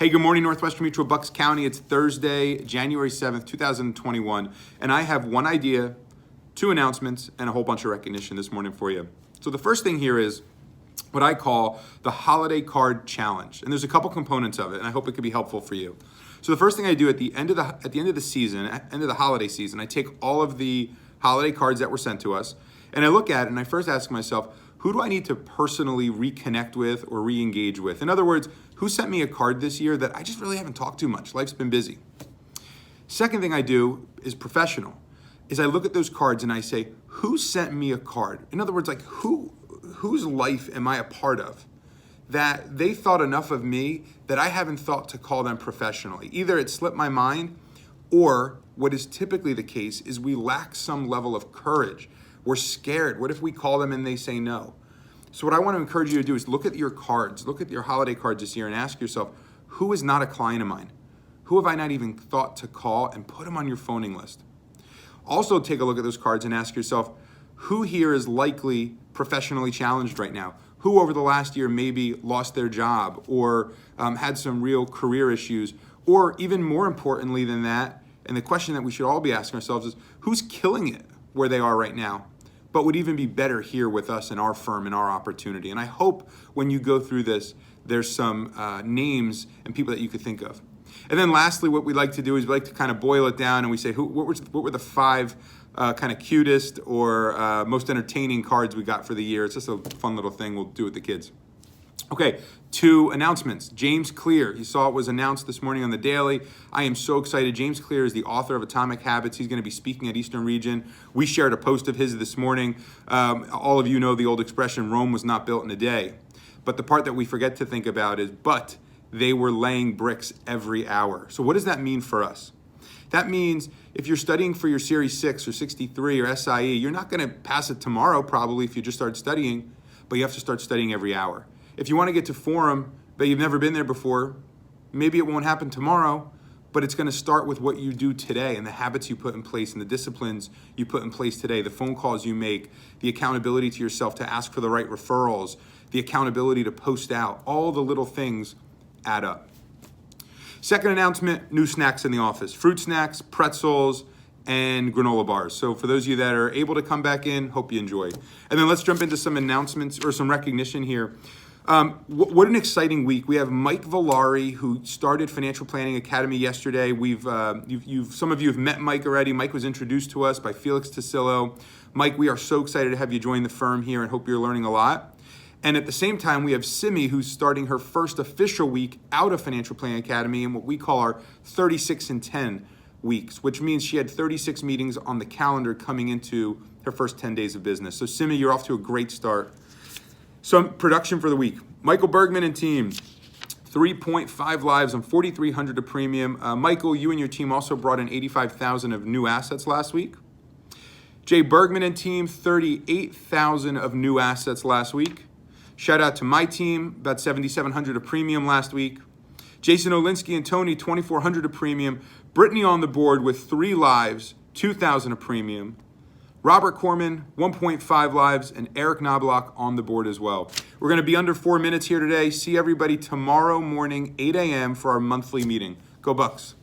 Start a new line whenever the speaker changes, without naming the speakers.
Hey, good morning, Northwestern Mutual, Bucks County. It's Thursday, January 7th, 2021, and I have one idea, two announcements, and a whole bunch of recognition this morning for you. So the first thing here is what I call the Holiday Card Challenge, and there's a couple components of it, and I hope it could be helpful for you. So the first thing I do at the end of the season, end of the holiday season, I take all of the holiday cards that were sent to us, and I look at it, and I first ask myself, who do I need to personally reconnect with or re-engage with? In other words, who sent me a card this year that I just really haven't talked to much? Life's been busy. Second thing I do is professional, is I look at those cards and I say, who sent me a card? In other words, like whose life am I a part of that they thought enough of me that I haven't thought to call them professionally? Either it slipped my mind, or what is typically the case is we lack some level of courage. We're scared. What if we call them and they say no? So what I want to encourage you to do is look at your cards, look at your holiday cards this year and ask yourself, who is not a client of mine? Who have I not even thought to call, and put them on your phoning list? Also take a look at those cards and ask yourself, who here is likely professionally challenged right now? Who over the last year maybe lost their job or had some real career issues? Or even more importantly than that, and the question that we should all be asking ourselves is, who's killing it where they are right now, but would even be better here with us in our firm and our opportunity? And I hope when you go through this, there's some names and people that you could think of. And then lastly, what we like to do is we like to kind of boil it down and we say, what were the five kind of cutest or most entertaining cards we got for the year? It's just a fun little thing we'll do with the kids. Okay, two announcements. James Clear, you saw it was announced this morning on the Daily. I am so excited. James Clear is the author of Atomic Habits. He's going to be speaking at Eastern Region. We shared a post of his this morning. All of you know the old expression, Rome was not built in a day. But the part that we forget to think about is, but they were laying bricks every hour. So what does that mean for us? That means if you're studying for your Series 6 or 63 or SIE, you're not going to pass it tomorrow probably if you just start studying, but you have to start studying every hour. If you want to get to Forum, but you've never been there before, maybe it won't happen tomorrow, but it's going to start with what you do today and the habits you put in place and the disciplines you put in place today, the phone calls you make, the accountability to yourself to ask for the right referrals, the accountability to post out. All the little things add up. Second announcement, new snacks in the office. Fruit snacks, pretzels, and granola bars. So for those of you that are able to come back in, hope you enjoy. And then let's jump into some announcements or some recognition here. What an exciting week. We have Mike Villari, who started Financial Planning Academy yesterday. Some of you have met Mike already. Mike was introduced to us by Felix Tasillo. Mike, we are so excited to have you join the firm here and hope you're learning a lot. And at the same time, we have Simi, who's starting her first official week out of Financial Planning Academy in what we call our 36 and 10 weeks, which means she had 36 meetings on the calendar coming into her first 10 days of business. So Simi, you're off to a great start. Some production for the week. Michael Bergman and team, 3.5 lives on 4,300 of premium. Michael, you and your team also brought in 85,000 of new assets last week. Jay Bergman and team, 38,000 of new assets last week. Shout out to my team, about 7,700 of premium last week. Jason Olinsky and Tony, 2,400 of premium. Brittany on the board with 3 lives, 2,000 of premium. Robert Corman, 1.5 lives, and Eric Knobloch on the board as well. We're going to be under 4 minutes here today. See everybody tomorrow morning, 8 a.m. for our monthly meeting. Go Bucks.